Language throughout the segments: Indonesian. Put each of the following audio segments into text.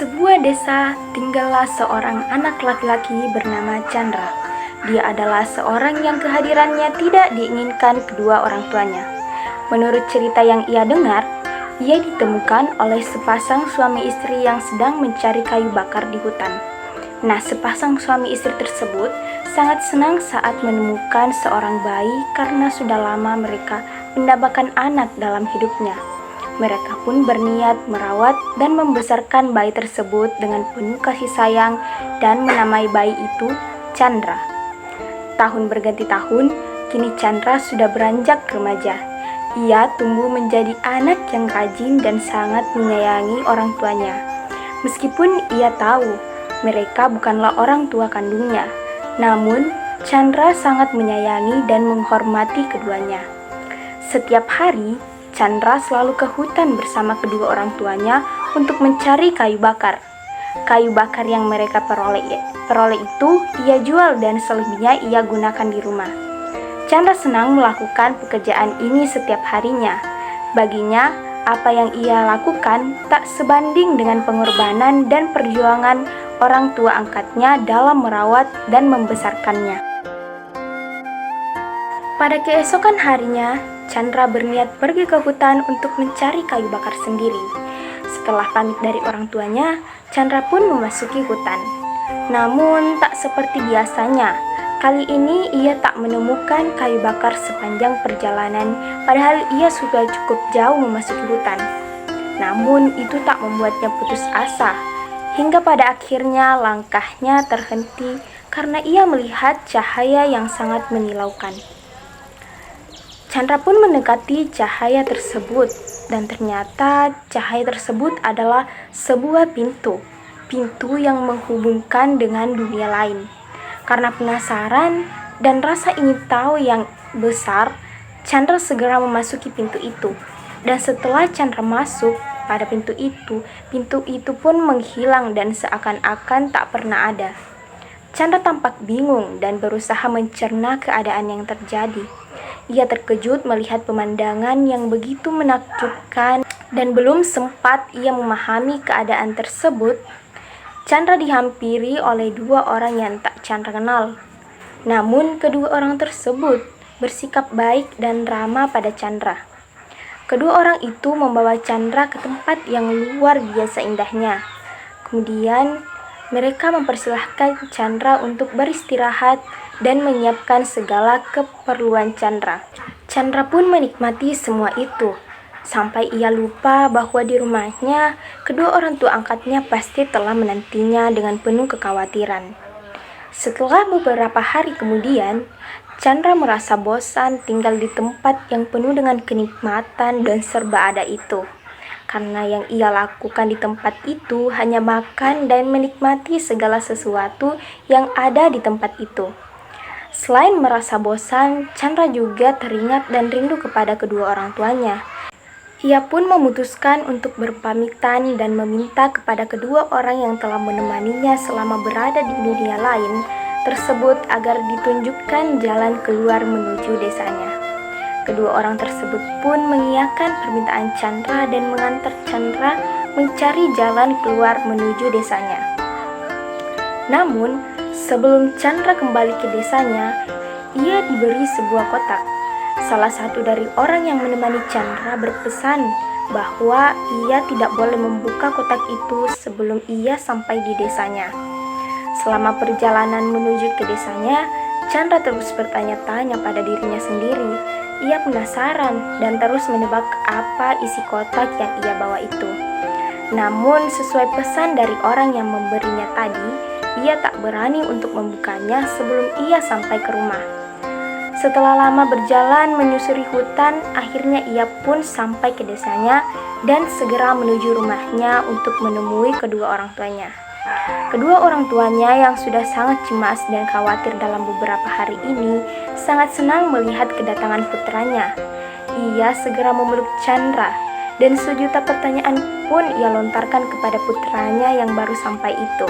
sebuah desa tinggallah seorang anak laki-laki bernama Chandra. Dia adalah seorang yang kehadirannya tidak diinginkan kedua orang tuanya. Menurut cerita yang ia dengar, ia ditemukan oleh sepasang suami istri yang sedang mencari kayu bakar di hutan. Nah, sepasang suami istri tersebut sangat senang saat menemukan seorang bayi karena sudah lama mereka mendapatkan anak dalam hidupnya. Mereka pun berniat merawat dan membesarkan bayi tersebut dengan penuh kasih sayang dan menamai bayi itu Chandra. Tahun berganti tahun, kini Chandra sudah beranjak remaja. Ia tumbuh menjadi anak yang rajin dan sangat menyayangi orang tuanya. Meskipun ia tahu mereka bukanlah orang tua kandungnya, namun Chandra sangat menyayangi dan menghormati keduanya. Setiap hari, Chandra selalu ke hutan bersama kedua orang tuanya untuk mencari kayu bakar. Kayu bakar yang mereka peroleh itu ia jual dan selebihnya ia gunakan di rumah. Chandra senang melakukan pekerjaan ini setiap harinya. Baginya, apa yang ia lakukan tak sebanding dengan pengorbanan dan perjuangan orang tua angkatnya dalam merawat dan membesarkannya. Pada keesokan harinya, Chandra berniat pergi ke hutan untuk mencari kayu bakar sendiri. Setelah pamit dari orang tuanya, Chandra pun memasuki hutan. Namun tak seperti biasanya, kali ini ia tak menemukan kayu bakar sepanjang perjalanan, padahal ia sudah cukup jauh memasuki hutan. Namun itu tak membuatnya putus asa, hingga pada akhirnya langkahnya terhenti karena ia melihat cahaya yang sangat menyilaukan. Chandra pun mendekati cahaya tersebut, dan ternyata cahaya tersebut adalah sebuah pintu yang menghubungkan dengan dunia lain. Karena penasaran dan rasa ingin tahu yang besar, Chandra segera memasuki pintu itu. Dan setelah Chandra masuk pada pintu itu pun menghilang dan seakan-akan tak pernah ada. Chandra tampak bingung dan berusaha mencerna keadaan yang terjadi. Ia terkejut melihat pemandangan yang begitu menakjubkan dan belum sempat ia memahami keadaan tersebut, Chandra dihampiri oleh dua orang yang tak Chandra kenal. Namun kedua orang tersebut bersikap baik dan ramah pada Chandra. Kedua orang itu membawa Chandra ke tempat yang luar biasa indahnya. Kemudian mereka mempersilahkan Chandra untuk beristirahat dan menyiapkan segala keperluan Chandra. Chandra pun menikmati semua itu, sampai ia lupa bahwa di rumahnya, kedua orang tua angkatnya pasti telah menantinya dengan penuh kekhawatiran. Setelah beberapa hari kemudian, Chandra merasa bosan tinggal di tempat yang penuh dengan kenikmatan dan serba ada itu. Karena yang ia lakukan di tempat itu hanya makan dan menikmati segala sesuatu yang ada di tempat itu. Selain merasa bosan, Chandra juga teringat dan rindu kepada kedua orang tuanya. Ia pun memutuskan untuk berpamitan dan meminta kepada kedua orang yang telah menemaninya selama berada di dunia lain tersebut agar ditunjukkan jalan keluar menuju desanya. Kedua orang tersebut pun mengiyakan permintaan Chandra dan mengantar Chandra mencari jalan keluar menuju desanya. Namun, sebelum Chandra kembali ke desanya, ia diberi sebuah kotak. Salah satu dari orang yang menemani Chandra berpesan bahwa ia tidak boleh membuka kotak itu sebelum ia sampai di desanya. Selama perjalanan menuju ke desanya, Chandra terus bertanya-tanya pada dirinya sendiri. Ia penasaran dan terus menebak apa isi kotak yang ia bawa itu. Namun sesuai pesan dari orang yang memberinya tadi, ia tak berani untuk membukanya sebelum ia sampai ke rumah. Setelah lama berjalan menyusuri hutan, akhirnya ia pun sampai ke desanya dan segera menuju rumahnya untuk menemui kedua orang tuanya. Kedua orang tuanya yang sudah sangat cemas dan khawatir dalam beberapa hari ini sangat senang melihat kedatangan putranya. Ia segera memeluk Chandra dan sejuta pertanyaan pun ia lontarkan kepada putranya yang baru sampai itu.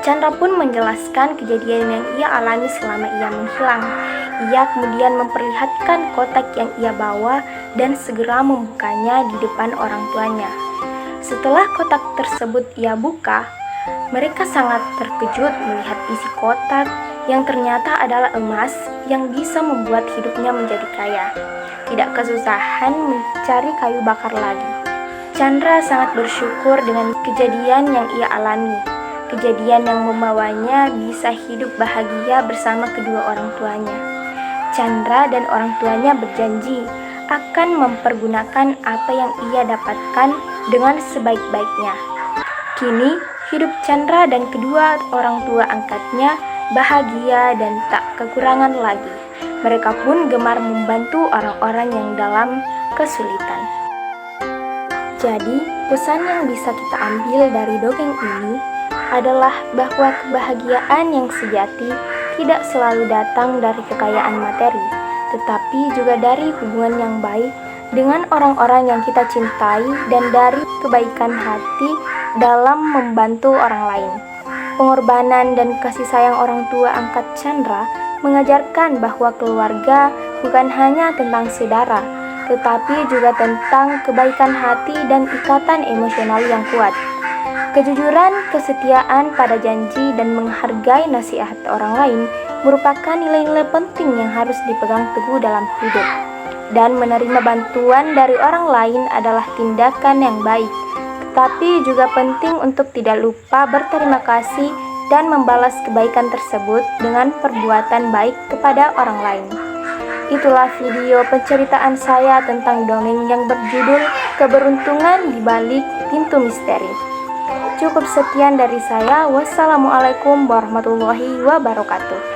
Chandra pun menjelaskan kejadian yang ia alami selama ia menghilang. Ia kemudian memperlihatkan kotak yang ia bawa dan segera membukanya di depan orang tuanya. Setelah kotak tersebut ia buka, mereka sangat terkejut melihat isi kotak yang ternyata adalah emas yang bisa membuat hidupnya menjadi kaya. Tidak kesusahan mencari kayu bakar lagi. Chandra sangat bersyukur dengan kejadian yang ia alami. Kejadian yang membawanya bisa hidup bahagia bersama kedua orang tuanya. Chandra dan orang tuanya berjanji akan mempergunakan apa yang ia dapatkan dengan sebaik-baiknya. Kini, hidup Chandra dan kedua orang tua angkatnya bahagia dan tak kekurangan lagi. Mereka pun gemar membantu orang-orang yang dalam kesulitan. Jadi, pesan yang bisa kita ambil dari dongeng ini adalah bahwa kebahagiaan yang sejati tidak selalu datang dari kekayaan materi, tetapi juga dari hubungan yang baik dengan orang-orang yang kita cintai dan dari kebaikan hati dalam membantu orang lain. Pengorbanan dan kasih sayang orang tua angkat Chandra mengajarkan bahwa keluarga bukan hanya tentang saudara, tetapi juga tentang kebaikan hati dan ikatan emosional yang kuat. Kejujuran, kesetiaan pada janji, dan menghargai nasihat orang lain merupakan nilai-nilai penting yang harus dipegang teguh dalam hidup. Dan menerima bantuan dari orang lain adalah tindakan yang baik, tetapi juga penting untuk tidak lupa berterima kasih dan membalas kebaikan tersebut dengan perbuatan baik kepada orang lain. Itulah video penceritaan saya tentang dongeng yang berjudul Keberuntungan di Balik Pintu Misteri. Cukup sekian dari saya. Wassalamualaikum warahmatullahi wabarakatuh.